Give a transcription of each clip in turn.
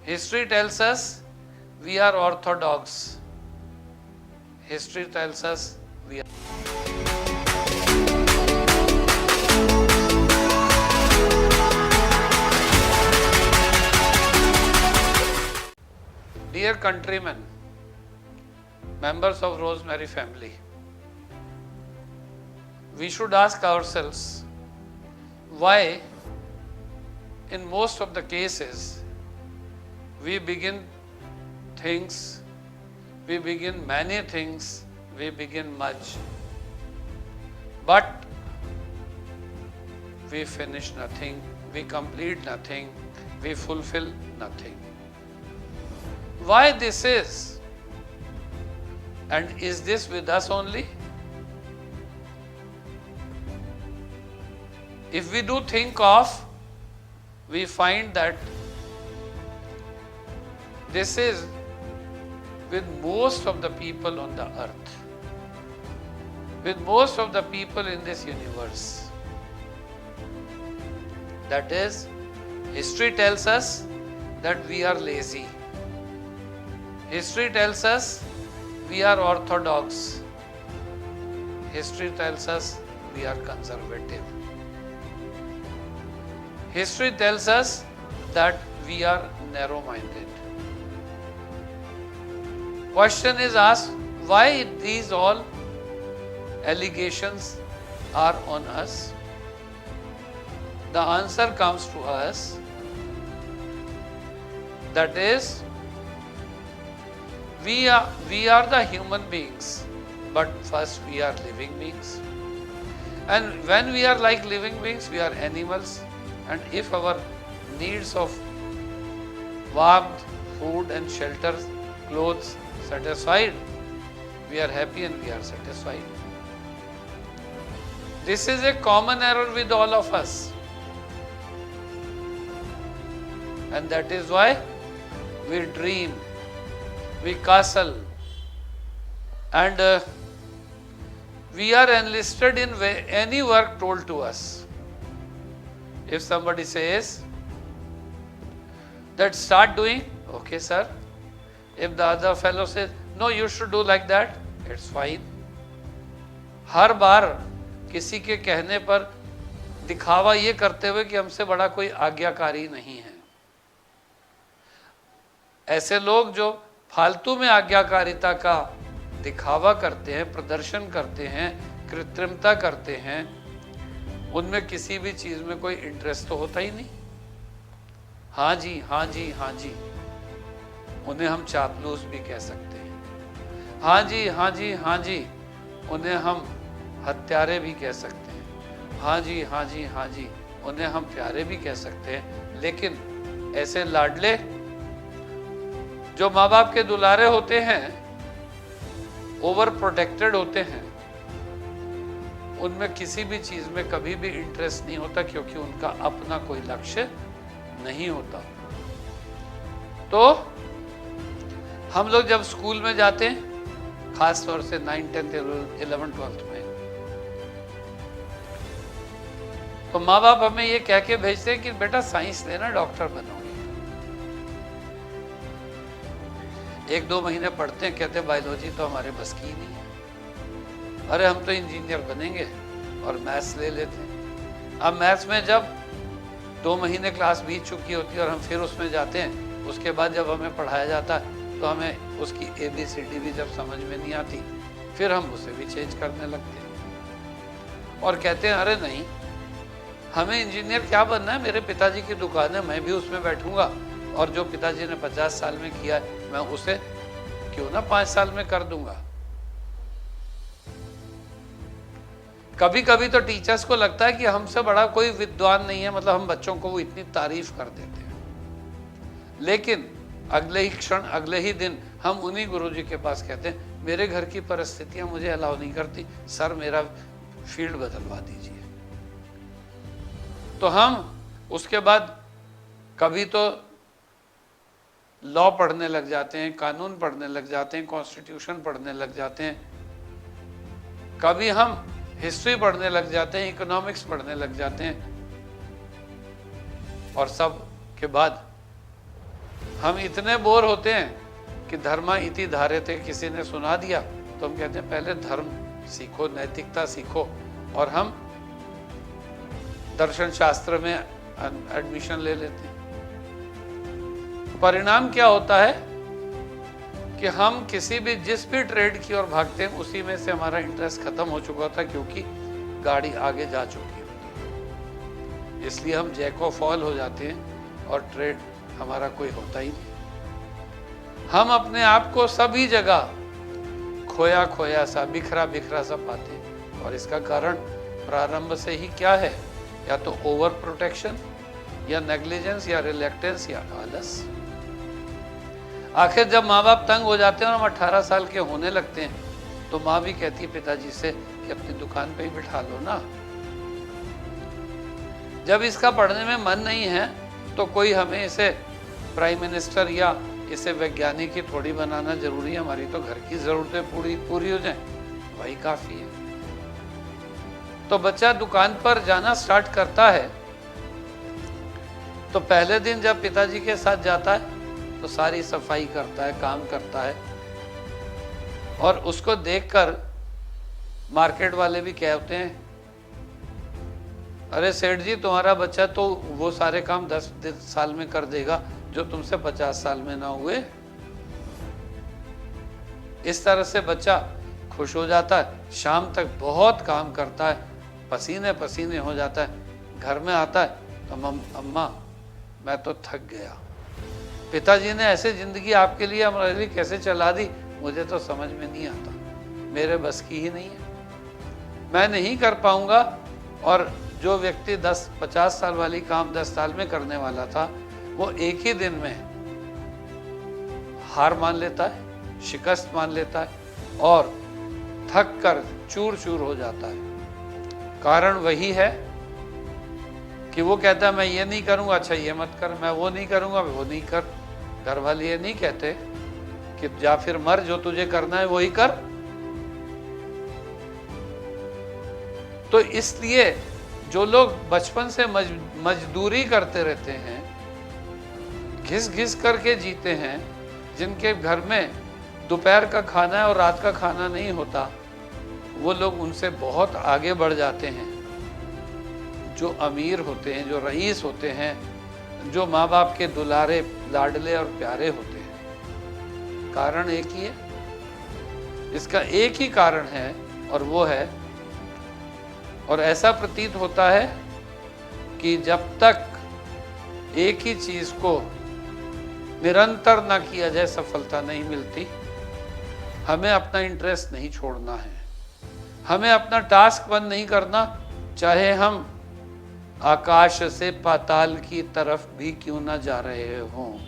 History tells us we are orthodox. History tells us we are. Dear countrymen, members of Rosemary family, we should ask ourselves why in most of the cases we begin things, we begin many things, we begin much, but we finish nothing, we complete nothing, we fulfill nothing. Why this is? And is this with us only? If we do think of, we find that this is with most of the people on the earth, with most of the people in this universe. That is, history tells us that we are lazy. History tells us we are orthodox. History tells us we are conservative. History tells us that we are narrow-minded. Question is asked, why these all allegations are on us? The answer comes to us, that is, we are the human beings, but first we are living beings. And when we are like living beings, we are animals. And if our needs of warmth, food and shelter, clothes satisfied, we are happy and we are satisfied. This is a common error with all of us. And that is why we dream, we castle, and we are enlisted in any work told to us. If somebody says that start doing, okay sir. If the other fellow says, no you should do like that, it's fine. हर बार किसी के कहने पर दिखावा ये करते हुए कि हमसे बड़ा कोई आज्ञाकारी नहीं है। ऐसे लोग जो फालतू में आज्ञाकारिता का दिखावा करते हैं, प्रदर्शन करते हैं, कृत्रिमता करते हैं, उनमें किसी भी चीज में कोई इंटरेस्ट तो होता ही नहीं। हाँ जी, हाँ जी, हाँ जी, उन्हें हम चापलूस भी कह सकते हैं। हाँ जी, हाँ जी, हाँ जी, उन्हें हम हत्यारे भी कह सकते हैं। हाँ जी, हाँ जी, हाँ जी, उन्हें हम प्यारे भी कह सकते हैं। लेकिन ऐसे लाडले जो माँ बाप के दुलारे होते हैं, ओवर प्रोटेक्टेड होते हैं, उनमें किसी भी चीज में कभी भी इंटरेस्ट नहीं होता, क्योंकि उनका अपना कोई लक्ष्य नहीं होता। तो हम लोग जब स्कूल में जाते हैं, खास तौर से 9, 10, 11, 12 में, तो माँ बाप हमें ये कह के भेजते हैं कि बेटा साइंस लेना, डॉक्टर बनोगे। 1-2 महीने पढ़ते हैं, कहते हैं बायोलॉजी तो हमारे बस की नहीं है, अरे हम तो इंजीनियर बनेंगे, और मैथ्स ले लेते हैं। अब मैथ्स में जब 2 महीने क्लास बीत चुकी होती है और हम फिर उसमें जाते हैं, उसके बाद जब हमें पढ़ाया जाता है तो हमें उसकी ABCD भी जब समझ में नहीं आती, फिर हम उसे भी चेंज करने लगते हैं और कहते हैं अरे नहीं, हमें इंजीनियर क्या बनना है, मेरे पिताजी की दुकान है, मैं भी उसमें बैठूंगा, और जो पिताजी ने 50 साल में किया है मैं उसे क्यों ना 5 साल में कर दूंगा। कभी कभी तो टीचर्स को लगता है कि हमसे बड़ा कोई विद्वान नहीं है, मतलब हम बच्चों को वो इतनी तारीफ कर देते हैं, लेकिन अगले ही क्षण, अगले ही दिन हम उन्हीं गुरुजी के पास कहते हैं मेरे घर की परिस्थितियां मुझे अलाउ नहीं करती, सर मेरा फील्ड बदलवा दीजिए। तो हम उसके बाद कभी तो लॉ पढ़ने लग जाते हैं, कानून पढ़ने लग जाते हैं, कॉन्स्टिट्यूशन पढ़ने लग जाते हैं, कभी हम हिस्ट्री पढ़ने लग जाते हैं, इकोनॉमिक्स पढ़ने लग जाते हैं, और सब के बाद हम इतने बोर होते हैं कि धर्मा इति धार्यते, किसी ने सुना दिया तो हम कहते हैं पहले धर्म सीखो, नैतिकता सीखो, और हम दर्शन शास्त्र में एडमिशन ले लेते हैं। परिणाम क्या होता है कि हम किसी भी जिस भी ट्रेड की ओर भागते हैं उसी में से हमारा इंटरेस्ट खत्म हो चुका होता है, क्योंकि गाड़ी आगे जा चुकी होती है। इसलिए हम जैक ऑफ ऑल हो जाते हैं और ट्रेड हमारा कोई होता ही नहीं। हम अपने आप को सभी जगह खोया खोया सा, बिखरा बिखरा सा पाते हैं, और इसका कारण प्रारंभ से ही क्या है? या तो ओवर प्रोटेक्शन, या नेग्लिजेंस, या रिलेक्टेंस, या आलस। आखिर जब माँ बाप तंग हो जाते हैं और हम 18 साल के होने लगते हैं तो माँ भी कहती है पिताजी से कि अपनी दुकान पे ही बिठा लो ना। जब इसका पढ़ने में मन नहीं है तो कोई हमें इसे प्राइम मिनिस्टर या इसे वैज्ञानिक ही थोड़ी बनाना जरूरी है, हमारी तो घर की जरूरतें पूरी हो जाए, वही काफी है। तो बच्चा दुकान पर जाना स्टार्ट करता है तो पहले दिन जब पिताजी के साथ जाता है तो सारी सफाई करता है, काम करता है, और उसको देखकर मार्केट वाले भी कहते हैं अरे सेठ जी तुम्हारा बच्चा तो वो सारे काम 10 साल में कर देगा जो तुमसे 50 साल में ना हुए। इस तरह से बच्चा खुश हो जाता है, शाम तक बहुत काम करता है, पसीने पसीने हो जाता है, घर में आता है तो अम्मा मैं तो थक गया, पिताजी ने ऐसे जिंदगी आपके लिए हमारे लिए कैसे चला दी, मुझे तो समझ में नहीं आता, मेरे बस की ही नहीं है, मैं नहीं कर पाऊंगा। और जो व्यक्ति 10-50 साल वाली काम 10 साल में करने वाला था वो एक ही दिन में हार मान लेता है, शिकस्त मान लेता है और थक कर चूर चूर हो जाता है। कारण वही है कि वो कहता है मैं ये नहीं करूंगा, अच्छा ये मत कर, मैं वो नहीं करूंगा, वो नहीं कर। घर वाले ये नहीं कहते कि जा फिर मर, जो तुझे करना है वही कर। तो इसलिए जो लोग बचपन से मजदूरी करते रहते हैं, घिस घिस करके जीते हैं, जिनके घर में दोपहर का खाना है और रात का खाना नहीं होता, वो लोग उनसे बहुत आगे बढ़ जाते हैं। जो अमीर होते हैं, जो रईस होते हैं, जो माँ बाप के दुलारे लाडले और प्यारे होते हैं, कारण एक ही है, इसका एक ही कारण है और वो है, और ऐसा प्रतीत होता है कि जब तक एक ही चीज को निरंतर ना किया जाए सफलता नहीं मिलती। हमें अपना इंटरेस्ट नहीं छोड़ना है, हमें अपना टास्क बंद नहीं करना, चाहे हम आकाश से पाताल की तरफ भी क्यों ना जा रहे हों।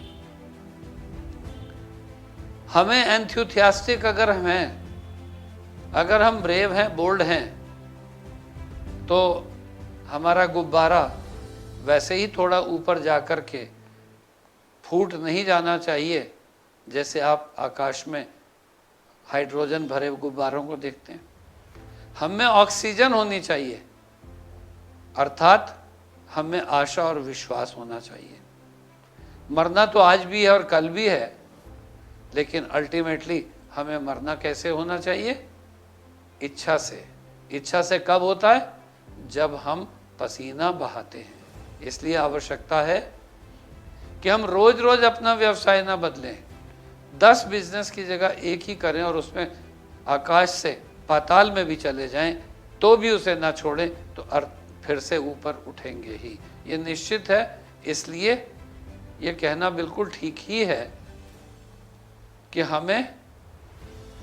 हमें एंथुसियास्टिक अगर हम ब्रेव हैं, बोल्ड हैं, तो हमारा गुब्बारा वैसे ही थोड़ा ऊपर जाकर के फूट नहीं जाना चाहिए जैसे आप आकाश में हाइड्रोजन भरे गुब्बारों को देखते हैं। हमें ऑक्सीजन होनी चाहिए, अर्थात हमें आशा और विश्वास होना चाहिए। मरना तो आज भी है और कल भी है, लेकिन अल्टीमेटली हमें मरना कैसे होना चाहिए? इच्छा से। इच्छा से कब होता है? जब हम पसीना बहाते हैं। इसलिए आवश्यकता है कि हम रोज रोज अपना व्यवसाय ना बदलें, 10 बिजनेस की जगह एक ही करें और उसमें आकाश से पाताल में भी चले जाएं तो भी उसे ना छोड़ें, तो अर्थ फिर से ऊपर उठेंगे ही, ये निश्चित है। इसलिए ये कहना बिल्कुल ठीक ही है कि हमें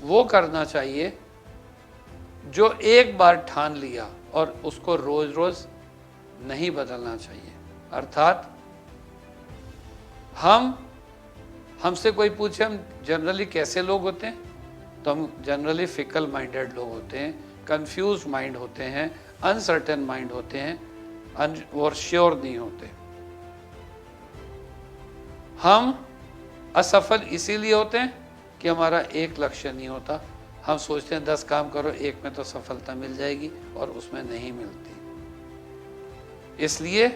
वो करना चाहिए जो एक बार ठान लिया और उसको रोज रोज नहीं बदलना चाहिए। अर्थात हमसे कोई पूछे हम जनरली कैसे लोग होते हैं, तो हम जनरली फिकल माइंडेड लोग होते हैं, कंफ्यूज माइंड होते हैं, अनसर्टेन माइंड होते हैं और श्योर नहीं होते। हम असफल इसीलिए होते हैं कि हमारा एक लक्ष्य नहीं होता। हम सोचते हैं 10 काम करो, एक में तो सफलता मिल जाएगी और उसमें नहीं मिलती। इसलिए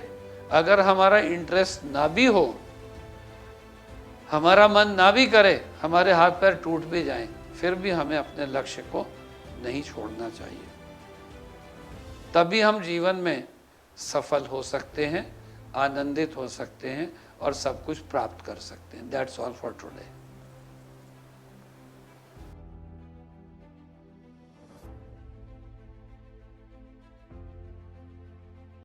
अगर हमारा इंटरेस्ट ना भी हो हमारा मन ना भी करे, हमारे हाथ पैर टूट भी जाएं, फिर भी हमें अपने लक्ष्य को नहीं छोड़ना चाहिए। तभी हम जीवन में सफल हो सकते हैं, आनंदित हो सकते हैं और सब कुछ प्राप्त कर सकते हैं। That's all for today.